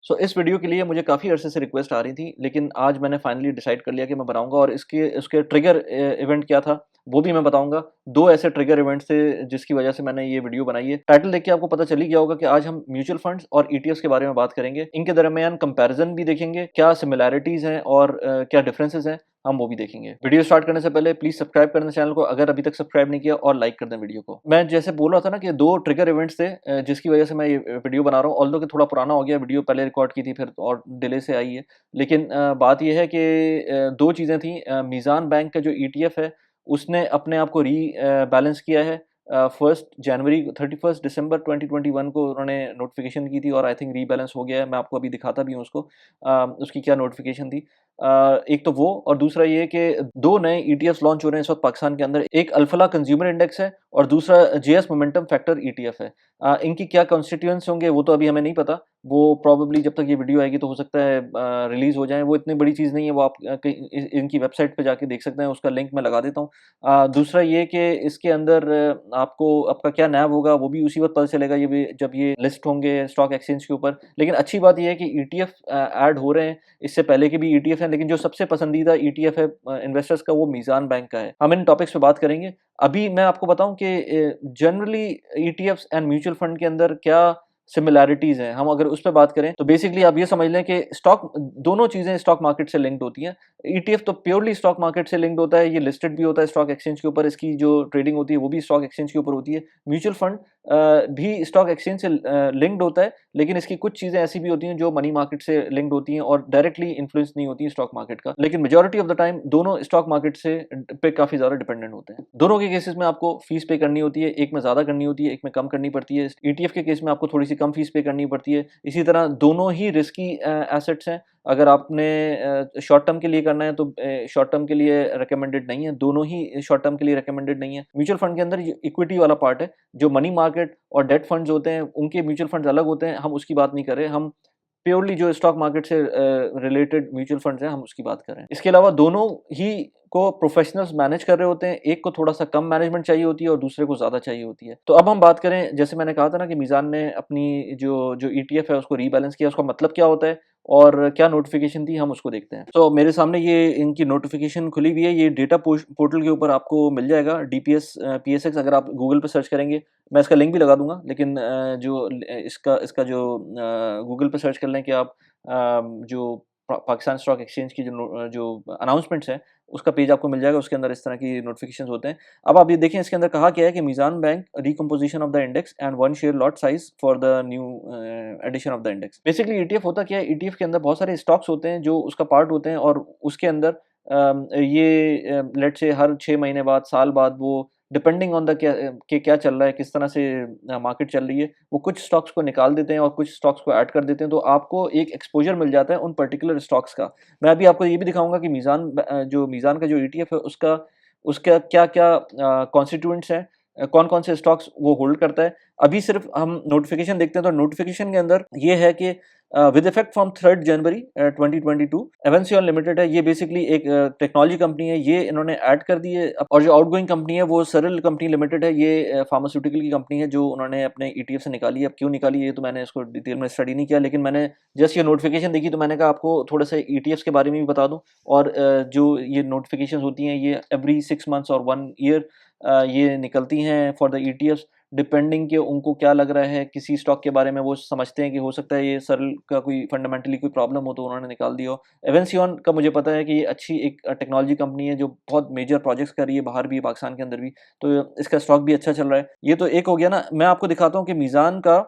इस वीडियो के लिए मुझे काफ़ी अरसे से रिक्वेस्ट आ रही थी, लेकिन आज मैंने फाइनली डिसाइड कर लिया कि मैं बनाऊँगा और इसके उसके ट्रिगर इवेंट क्या था, वो भी मैं बताऊँगा। 2 ऐसे ट्रिगर इवेंट्स थे जिसकी वजह से मैंने ये वीडियो बनाई है। टाइटल देख के आपको पता चल ही गया होगा कि आज हम म्यूचुअल फंड्स और ईटीएफ्स के बारे में बात करेंगे। इनके दरमियान कंपैरिज़न भी देखेंगे, क्या सिमिलैरिटीज़ हैं और क्या डिफरेंसेस हैं, हम वो भी देखेंगे। वीडियो स्टार्ट करने से पहले प्लीज़ सब्सक्राइब कर दें चैनल को अगर अभी तक सब्सक्राइब नहीं किया और लाइक कर दें वीडियो को। मैं जैसे बोल रहा था ना कि 2 ट्रिगर इवेंट्स थे जिसकी वजह से मैं ये वीडियो बना रहा हूँ। ऑल्दो कि थोड़ा पुराना हो गया, वीडियो पहले रिकॉर्ड की थी फिर और डिले से आई है। लेकिन बात ये है कि 2 चीज़ें थी। मीज़ान बैंक का जो ईटीएफ है, उसने अपने आप को बैलेंस किया है। 1 जनवरी 31 दिसंबर 2021 को उन्होंने नोटिफ़िकेशन की थी और आई थिंक रीबैलेंस हो गया है। मैं आपको अभी दिखाता भी हूँ उसको उसकी क्या नोटिफ़िकेशन थी। एक तो वो और दूसरा ये कि 2 नए ईटीएफ्स लॉन्च हो रहे हैं इस वक़्त पाकिस्तान के अंदर। एक अल्फला कंज्यूमर इंडेक्स है और दूसरा जेएस मोमेंटम फैक्टर ईटीएफ है। इनकी क्या कॉन्स्टिट्यूएंट्स होंगे वो तो अभी हमें नहीं पता। वो प्रोबेबली जब तक ये वीडियो आएगी तो हो सकता है रिलीज़ हो जाएँ। वो इतनी बड़ी चीज़ नहीं है, वो आप कहीं इनकी वेबसाइट पे जाके देख सकते हैं, उसका लिंक मैं लगा देता हूँ। दूसरा ये कि इसके अंदर आपको आपका क्या नैव होगा वो भी उसी वक़्त पता चलेगा ये भी जब ये लिस्ट होंगे स्टॉक एक्सचेंज के ऊपर। लेकिन अच्छी बात ये है कि ईटीएफ ऐड हो रहे हैं, इससे पहले के भी ईटीएफ हैं, लेकिन जो सबसे पसंदीदा ईटीएफ है इन्वेस्टर्स का वो मीज़ान बैंक का है। हम इन टॉपिक्स पे बात करेंगे। अभी मैं आपको बताऊँ कि generally ETFs and mutual fund के अंदर क्या सिमिलैरिटीज़ हैं। हम अगर उस पे बात करें तो बेसिकली आप ये समझ लें कि स्टॉक दोनों चीज़ें स्टॉक मार्केट से लिंक्ड होती हैं। ईटीएफ तो प्योरली स्टॉक मार्केट से लिंक्ड होता है, ये लिस्टेड भी होता है स्टॉक एक्सचेंज के ऊपर, इसकी जो ट्रेडिंग होती है वो भी स्टॉक एक्सचेंज के ऊपर होती है। म्यूचुअल फंड भी स्टॉक एक्सचेंज से लिंक्ड होता है, लेकिन इसकी कुछ चीज़ें ऐसी भी होती हैं जो मनी मार्केट से लिंक्ड होती हैं और डायरेक्टली इन्फ्लुएंस नहीं होती हैं स्टॉक मार्केट का। लेकिन मेजॉरिटी ऑफ द टाइम दोनों स्टॉक मार्केट से पे काफ़ी ज़्यादा डिपेंडेंट होते हैं। दोनों के केसेस में आपको फीस पे करनी होती है, एक में ज़्यादा करनी होती है, एक में कम करनी पड़ती है। ईटीएफ के केस में आपको थोड़ी-सी कम फीस पे करनी पड़ती है। इसी तरह दोनों ही रिस्की एसेट्स हैं। अगर आपने शॉर्ट टर्म के लिए करना है तो शॉर्ट टर्म के लिए रिकमेंडेड नहीं है, दोनों ही शॉर्ट टर्म के लिए रिकमेंडेड नहीं है। म्यूचुअल फंड के अंदर ये इक्विटी वाला पार्ट है, जो मनी मार्केट और डेट फंड्स होते हैं, उनके म्यूचुअल फंड्स अलग होते हैं, हम उसकी बात नहीं कर रहे। हम प्योरली जो स्टॉक मार्केट से रिलेटेड म्यूचुअल फंड्स हैं, हम उसकी बात कर रहे हैं। इसके अलावा दोनों ही को प्रोफेशनल्स मैनेज कर रहे होते हैं, एक को थोड़ा-सा कम मैनेजमेंट चाहिए होती है और दूसरे को ज़्यादा चाहिए होती है। तो अब हम बात करें, जैसे मैंने कहा था ना कि मीज़ान ने अपनी जो जो ईटीएफ है उसको रीबैलेंस किया, उसका मतलब क्या होता है और क्या नोटिफ़िकेशन थी, हम उसको देखते हैं। तो मेरे सामने ये इनकी नोटिफ़िकेशन खुली हुई है, ये डेटा पोर्टल के ऊपर आपको मिल जाएगा डीपीएस पीएसएक्स अगर आप गूगल पे सर्च करेंगे, मैं इसका लिंक भी लगा दूँगा। लेकिन इसका इसका जो गूगल पे सर्च कर लें कि आप जो पाकिस्तान स्टॉक एक्सचेंज की जो अनाउंसमेंट्स हैं, उसका पेज आपको मिल जाएगा, उसके अंदर इस तरह की नोटिफ़िकेशंस होते हैं। अब आप ये देखें इसके अंदर कहा क्या है कि Meezan bank recomposition of the index and 1 share lot size for the new addition of the index. Basically ETF होता क्या है, ईटीएफ के अंदर बहुत सारे स्टॉक्स होते हैं जो उसका पार्ट होते हैं और उसके अंदर लेट्स से हर 6 महीने बाद, साल बाद वो डिपेंडिंग ऑन द क्या चल रहा है, किस तरह से मार्केट चल रही है, वो कुछ स्टॉक्स को निकाल देते हैं और कुछ स्टॉक्स को ऐड कर देते हैं, तो आपको एक एक्सपोज़र मिल जाता है उन पर्टिकुलर स्टॉक्स का। मैं अभी आपको ये भी दिखाऊँगा कि जो मीज़ान का जो ईटीएफ है उसका उसका क्या-क्या कॉन्स्टिट्यूएंट्स हैं, कौन-कौन से स्टॉक्स वो होल्ड करता है। अभी सिर्फ़ हम नोटिफ़िकेशन देखते हैं तो नोटिफ़िकेशन के अंदर ये है कि विद इफेक्ट फ्रॉम 3 जनवरी 2022 एवेंसियन लिमिटेड है, ये बेसिकली एक टेक्नोलॉजी कंपनी है, ये इन्होंने ऐड कर दी है। और जो आउटगोइंग कंपनी है वो सरल कंपनी लिमिटेड है, ये फार्मास्यूटिकल की कंपनी है जो उन्होंने अपने ईटीएफ से निकाली है। अब क्यों निकाली है ये तो मैंने इसको डिटेल में स्टडी नहीं किया, लेकिन मैंने जस्ट ये नोटिफ़िकेशन देखी तो मैंने कहा आपको थोड़ा-सा ईटीएफ्स के बारे में भी बता दूँ। और जो ये नोटिफ़िकेशंस होती हैं ये एवरी 6 मंथ्स और 1 ईयर ये निकलती हैं फॉर द ईटीएफ्स, डिपेंडिंग कि उनको क्या लग रहा है किसी स्टॉक के बारे में, वो समझते हैं कि हो सकता है ये सरल का कोई फंडामेंटली कोई प्रॉब्लम हो तो उन्होंने निकाल दी हो। एवेंसियन का मुझे पता है कि ये अच्छी एक टेक्नोलॉजी कंपनी है जो बहुत मेजर प्रोजेक्ट्स कर रही है, बाहर भी, पाकिस्तान के अंदर भी, तो इसका स्टॉक भी अच्छा चल रहा है। ये तो एक हो गया ना। मैं आपको दिखाता हूँ कि मीज़ान का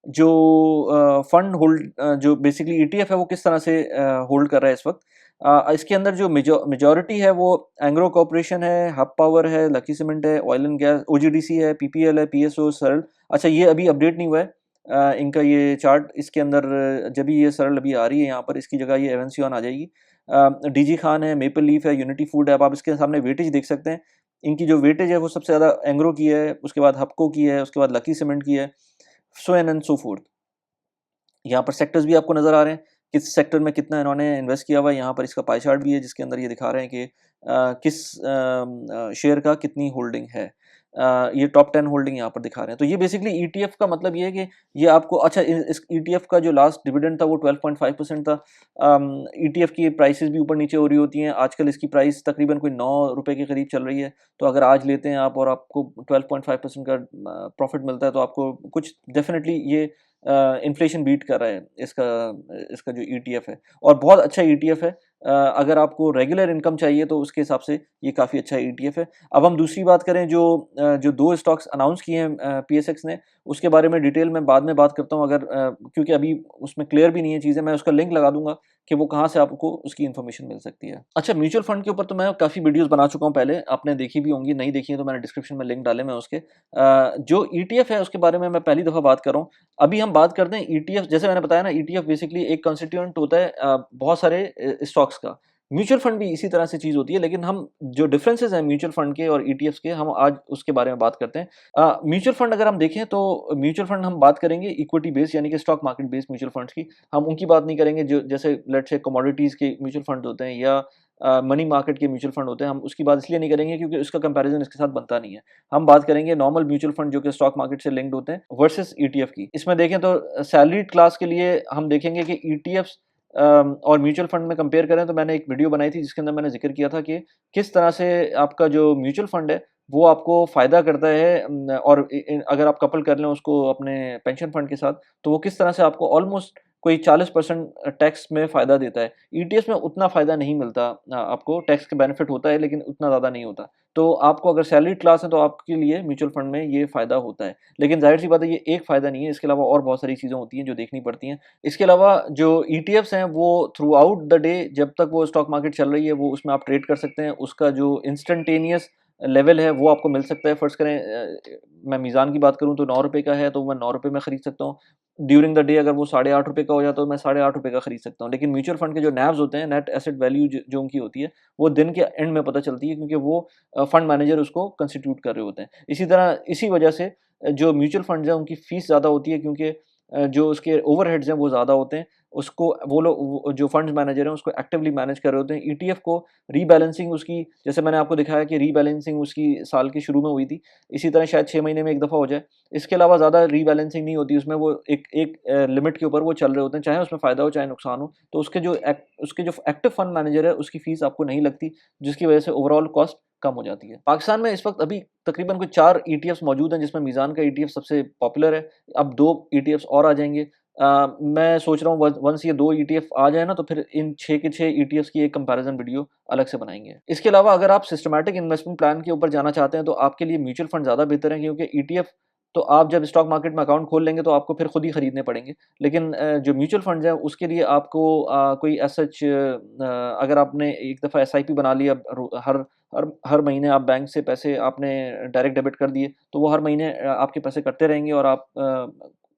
जो फंड जो बेसिकली ईटीएफ है वो किस तरह से होल्ड कर रहा है इस वक़्त। इसके अंदर जो मेजॉरिटी है वो एंग्रो कॉर्पोरेशन है, हब पावर है, लकी सीमेंट है, ऑयल एंड गैस, ओजीडीसी है, पीपीएल है, पीएसओ, सरल। अच्छा, ये अभी अपडेट नहीं हुआ है इनका ये चार्ट। इसके अंदर जब भी ये सरल अभी आ रही है यहाँ पर, इसकी जगह ये एवेंसियन आ जाएगी। डीजी खान है, मेपल लीफ है, यूनिटी फूड है। अब आप इसके सामने वेटेज देख सकते हैं। इनकी जो वेटेज है वो सबसे ज़्यादा एंग्रो की है, उसके बाद हबको की है, उसके बाद लकी सीमेंट की है, सो एन एंड सो फोर्थ। यहाँ पर सेक्टर्स भी आपको नज़र आ रहे हैं, किस सेक्टर में कितना इन्होंने इन्वेस्ट किया हुआ है। यहाँ पर इसका पाई चार्ट भी है जिसके अंदर ये दिखा रहे हैं कि किस शेयर का कितनी होल्डिंग है। ये टॉप 10 होल्डिंग यहाँ पर दिखा रहे हैं। तो ये बेसिकली ईटीएफ का मतलब ये है कि ये आपको अच्छा इस ईटीएफ का जो लास्ट डिविडेंड था वो 12.5% था। ईटीएफ की प्राइसेस भी ऊपर नीचे हो रही होती हैं। आजकल इसकी प्राइस तकरीबन कोई 9 रुपए के करीब चल रही है। तो अगर आज लेते हैं आप और आपको 12.5% का प्रॉफिट मिलता है तो आपको कुछ डेफिनेटली ये इन्फ्लेशन बीट कर रहा है इसका इसका जो ईटीएफ है, और बहुत अच्छा ईटीएफ है। अगर आपको रेगुलर इनकम चाहिए तो उसके हिसाब से ये काफ़ी अच्छा ईटीएफ है। अब हम दूसरी बात करें जो 2 स्टॉक्स अनाउंस किए हैं पीएसएक्स ने, उसके बारे में डिटेल में बाद में बात करता हूँ, अगर क्योंकि अभी उसमें क्लियर भी नहीं है चीज़ें। मैं उसका लिंक लगा दूँगा कि वो कहाँ से आपको उसकी इन्फॉर्मेशन मिल सकती है। अच्छा, म्यूचुअल फंड के ऊपर तो मैं काफ़ी वीडियोज़ बना चुका हूँ पहले, आपने देखी भी होंगी, नहीं देखी है तो मैंने डिस्क्रिप्शन में लिंक डाले मैं उसके। जो ईटीएफ है उसके बारे में मैं पहली दफ़ा बात कर रहा हूँ। अभी हम बात करते हैं ईटीएफ, जैसे मैंने बताया ना, ईटीएफ बेसिकली एक कंस्टिट्यूएंट होता है बहुत सारे स्टॉक्स का। म्यूचुअल फंड भी इसी तरह से चीज़ होती है, लेकिन हम जो डिफरेंसेस हैं म्यूचुअल फंड के और ईटीएफ्स के, हम आज उसके बारे में बात करते हैं। म्यूचुअल फंड अगर हम देखें तो म्यूचुअल फंड हम बात करेंगे इक्विटी बेस्ड, यानी कि stock market based mutual funds की। हम उनकी बात नहीं करेंगे जो जैसे लेट्स से कमोडिटीज़ के म्यूचुअल फंड होते हैं या मनी मार्केट के म्यूचुअल फंड होते हैं। हम उसकी बात इसलिए नहीं करेंगे क्योंकि उसका कंपैरिजन इसके साथ बनता नहीं है। हम बात करेंगे नॉर्मल म्यूचुअल फंड जो कि स्टॉक मार्केट से लिंक्ड होते हैं वर्सेस ईटीएफ की। इसमें देखें तो सैलरीड क्लास के लिए हम देखेंगे कि ईटीएफ्स और म्यूचुअल फंड में कंपेयर करें तो मैंने एक वीडियो बनाई थी जिसके अंदर मैंने ज़िक्र किया था कि किस तरह से आपका जो म्यूचुअल फंड है वो आपको फ़ायदा करता है, और अगर आप कपल कर लें उसको अपने पेंशन फंड के साथ, तो वो किस तरह से आपको ऑलमोस्ट कोई 40% टैक्स में फ़ायदा देता है। ईटीएस में उतना फ़ायदा नहीं मिलता, आपको टैक्स का बेनिफिट होता है लेकिन उतना ज़्यादा नहीं होता। तो आपको अगर सैलरी क्लास है तो आपके लिए म्यूचुअल फंड में ये फ़ायदा होता है। लेकिन ज़ाहिर-सी बात है ये एक फ़ायदा नहीं है, इसके अलावा और बहुत सारी चीज़ें होती हैं जो देखनी पड़ती हैं। इसके अलावा जो ईटीएफ्स हैं वो थ्रू आउट द डे, जब तक वो स्टॉक मार्केट चल रही है वो उसमें आप ट्रेड कर सकते हैं। उसका जो इंस्टेंटेनियस लेवल है वो आपको मिल सकता है। फ़र्ज़ करें मैं मीज़ान की बात करूँ तो ₹9 का है तो मैं ₹9 में खरीद सकता हूँ। ड्यूरिंग द डे अगर वो ₹8.5 का हो जाता है तो मैं ₹8.5 का खरीद सकता हूँ। लेकिन म्यूचुअल फंड के जो नैव्स होते हैं, नेट एसेट वैल्यू जो उनकी होती है, वो दिन के एंड में पता चलती है क्योंकि वो फंड मैनेजर उसको कंस्टिट्यूट कर रहे होते हैं। इसी तरह इसी वजह से जो म्यूचुअल फंड्स हैं उनकी फ़ीस ज़्यादा होती है क्योंकि जो उसके ओवरहेड्स हैं वो ज़्यादा होते हैं। उसको वो लोग वो जो फंड्स मैनेजर हैं उसको एक्टिवली मैनेज कर रहे होते हैं। ईटीएफ को रीबैलेंसिंग उसकी, जैसे मैंने आपको दिखाया कि रीबैलेंसिंग उसकी साल के शुरू में हुई थी, इसी तरह शायद 6 महीने में एक दफ़ा हो जाए। इसके अलावा ज़्यादा रीबैलेंसिंग नहीं होती उसमें, वो एक एक लिमिट के ऊपर वो चल रहे होते हैं, चाहे उसमें फ़ायदा हो चाहे नुकसान हो। तो उसके जो एक्टिव फंड मैनेजर है उसकी फ़ीस आपको नहीं लगती, जिसकी वजह से ओवरऑल कॉस्ट कम हो जाती है। पाकिस्तान में इस वक़्त अभी तकरीबन कोई 4 ईटीएफ्स मौजूद हैं जिसमें मीज़ान का ईटीएफ सबसे पॉपुलर है। अब 2 ईटीएफ्स और आ जाएँगे। मैं सोच रहा हूँ वंस ये 2 ईटीएफ आ जाए ना तो फिर इन 6 के 6 ईटीएफ्स की एक कंपैरिज़न वीडियो अलग से बनाएँगे। इसके अलावा अगर आप सिस्टमैटिक इन्वेस्टमेंट प्लान के ऊपर जाना चाहते हैं तो आपके लिए म्यूचुअल फंड ज़्यादा बेहतर है क्योंकि ईटीएफ तो आप जब स्टॉक मार्केट में अकाउंट खोल लेंगे तो आपको फिर खुद ही खरीदने पड़ेंगे। लेकिन जो म्यूचुअल फंड्स हैं उसके लिए आपको कोई एज़ सच अगर आपने एक दफ़ा एसआईपी बना लिया, हर हर महीने आप बैंक से पैसे आपने डायरेक्ट डेबिट कर दिए, तो वो हर महीने आपके पैसे कटते रहेंगे और आप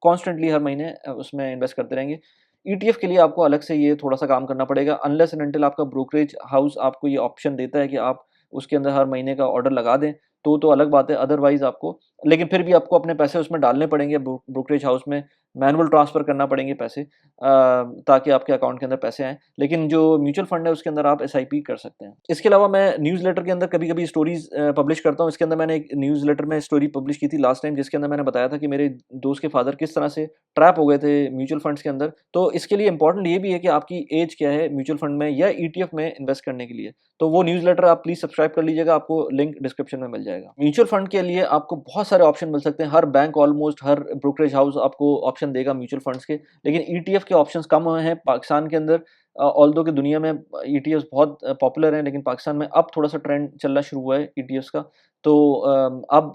कॉन्स्टेंटली हर महीने उसमें इन्वेस्ट करते रहेंगे। ईटीएफ के लिए आपको अलग से ये थोड़ा-सा काम करना पड़ेगा, अनलेस एंड अनटिल आपका ब्रोकरेज हाउस आपको ये ऑप्शन देता है कि आप उसके अंदर हर महीने का ऑर्डर लगा दें, तो अलग बात है। अदरवाइज़ आपको, लेकिन फिर भी आपको अपने पैसे उसमें डालने पड़ेंगे, ब्रोकरेज हाउस में मैनुअल ट्रांसफ़र करना पड़ेंगे पैसे, ताकि आपके अकाउंट के अंदर पैसे आएँ। लेकिन जो म्यूचुअल फंड है उसके अंदर आप एसआईपी कर सकते हैं। इसके अलावा मैं न्यूज़लेटर के अंदर कभी-कभी स्टोरीज़ पब्लिश करता हूँ। इसके अंदर मैंने एक न्यूज़लेटर में स्टोरी पब्लिश की थी लास्ट टाइम, जिसके अंदर मैंने बताया था कि मेरे दोस्त के फादर किस तरह से ट्रैप हो गए थे म्यूचुअल फंड्स के अंदर। तो इसके लिए इम्पोर्टेंट ये भी है कि आपकी एज क्या है म्यूचुअल फंड में या ईटीएफ में इन्वेस्ट करने के लिए। तो वो न्यूज़लेटर आप प्लीज़ सब्सक्राइब कर लीजिएगा, आपको लिंक डिस्क्रिप्शन में मिल जाएगा। म्यूचुअल फंड के लिए आपको बहुत सारे ऑप्शन मिल सकते हैं, हर बैंक ऑलमोस्ट हर ब्रोकरेज हाउस आपको ऑप्शन देगा म्यूचुअल फंड्स के, लेकिन ईटीएफ के ऑप्शंस कम हुए हैं पाकिस्तान के अंदर। ऑल्दो कि दुनिया में ईटीएफ्स बहुत पॉपुलर हैं, लेकिन पाकिस्तान में अब थोड़ा-सा ट्रेंड चलना शुरू हुआ है ईटीएफ्स का। तो अब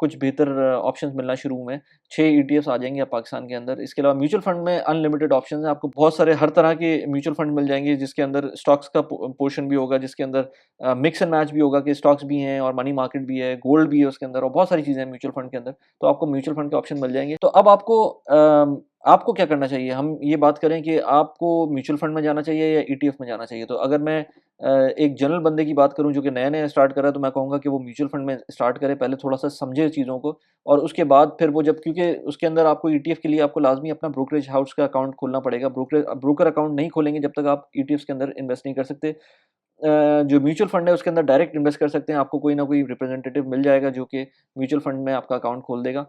कुछ बेहतर ऑप्शंस मिलना शुरू हुए हैं। 6 ईटीएफ्स आ जाएँगे अब पाकिस्तान के अंदर। इसके अलावा म्यूचुअल फंड में अनलिमिटेड ऑप्शंस हैं, आपको बहुत सारे हर तरह के म्यूचुअल फंड मिल जाएँगे, जिसके अंदर स्टॉक्स का पोर्शन भी होगा, जिसके अंदर मिक्स एंड मैच भी होगा कि स्टॉक्स भी हैं और मनी मार्केट भी है, गोल्ड भी है उसके अंदर और बहुत सारी चीज़ें हैं म्यूचुअल फंड के अंदर। तो आपको म्यूचुअल फंड के ऑप्शन मिल जाएँगे। तो अब आपको क्या करना चाहिए? हम ये बात करें कि आपको म्यूचुअल फंड में जाना चाहिए या ईटीएफ में जाना चाहिए। तो अगर मैं एक जनरल बंदे की बात करूँ जो कि नया-नया स्टार्ट कर रहा है, तो मैं कहूँगा कि वो म्यूचुअल फंड में स्टार्ट करे। पहले थोड़ा-सा समझे चीज़ों को और उसके बाद फिर वो जब, क्योंकि उसके अंदर आपको ईटीएफ के लिए आपको लाज़मी अपना ब्रोकरेज हाउस का अकाउंट खोलना पड़ेगा। ब्रोकर अकाउंट नहीं खोलेंगे जब तक आप ईटीएफ्स के अंदर इन्वेस्ट नहीं कर सकते। जो म्यूचुअल फंड है उसके अंदर डायरेक्ट इन्वेस्ट कर सकते हैं, आपको कोई ना कोई रिप्रेजेंटेटिव मिल जाएगा जो कि म्यूचुअल फंड में आपका अकाउंट खोल देगा।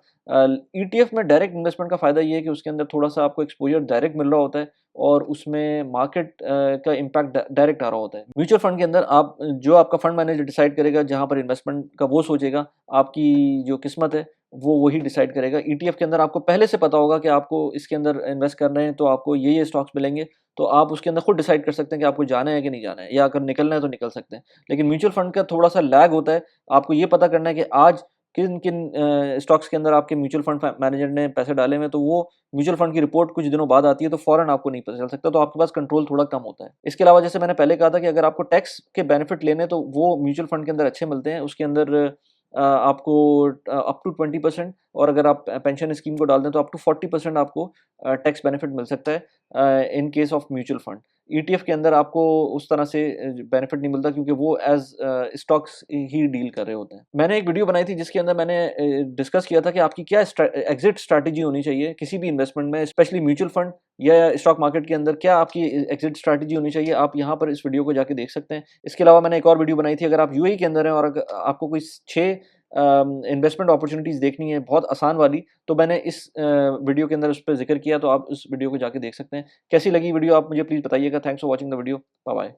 ईटीएफ में डायरेक्ट इन्वेस्टमेंट का फ़ायदा ये है कि उसके अंदर थोड़ा-सा आपको एक्सपोज़र डायरेक्ट मिल रहा होता है और उसमें मार्केट का इम्पैक्ट डायरेक्ट आ रहा होता है। म्यूचुअल फंड के अंदर आप जो आपका फंड मैनेजर डिसाइड करेगा जहाँ पर इन्वेस्टमेंट का वो सोचेगा, आपकी जो किस्मत है वो वही डिसाइड करेगा। ईटीएफ के अंदर आपको पहले से पता होगा कि आपको इसके अंदर इन्वेस्ट करना है तो आपको ये स्टॉक्स मिलेंगे, तो आप उसके अंदर खुद डिसाइड कर सकते हैं कि आपको जाना है कि नहीं जाना है, या अगर निकलना है तो निकल सकते हैं। लेकिन म्यूचुअल फंड का थोड़ा-सा लैग होता है, आपको ये पता करना है कि आज किन-किन स्टॉक्स के अंदर आपके म्यूचुअल फंड मैनेजर ने पैसे डाले हुए हैं, तो वो म्यूचुअल फंड की रिपोर्ट कुछ दिनों बाद आती है, तो फ़ौरन आपको नहीं पता चल सकता, तो आपके पास कंट्रोल थोड़ा कम होता है। इसके अलावा जैसे मैंने पहले कहा था कि अगर आपको टैक्स के बेनिफिट लेने हैं, तो वो म्यूचुअल फंड के अंदर अच्छे मिलते हैं। उसके अंदर आपको अप टू 20% और अगर आप पेंशन स्कीम को डाल दें, तो अप टू 40% आपको टैक्स बेनिफिट मिल सकता है in case of mutual fund. ETF के अंदर आपको उस तरह से बेनिफिट नहीं मिलता क्योंकि वो एज़ स्टॉक्स ही डील कर रहे होते हैं। मैंने एक वीडियो बनाई थी जिसके अंदर मैंने डिस्कस किया था कि आपकी क्या एग्ज़िट स्ट्रैटेजी होनी चाहिए किसी भी इन्वेस्टमेंट में, स्पेशली म्यूचुअल फंड या स्टॉक मार्केट के अंदर क्या आपकी एग्ज़िट स्ट्रैटेजी होनी चाहिए। आप यहाँ पर इस वीडियो को जाके देख सकते हैं। इसके अलावा मैंने एक और वीडियो बनाई थी, अगर आप यूएई के अंदर हैं और आपको कोई 6 इन्वेस्टमेंट अपॉर्च्युनिटीज़ देखनी है बहुत आसान वाली, तो मैंने इस वीडियो के अंदर उस पे ज़िक्र किया, तो आप उस वीडियो को जाके देख सकते हैं। कैसी लगी वीडियो आप मुझे प्लीज़ बताइएगा। Thanks for watching the video. Bye bye.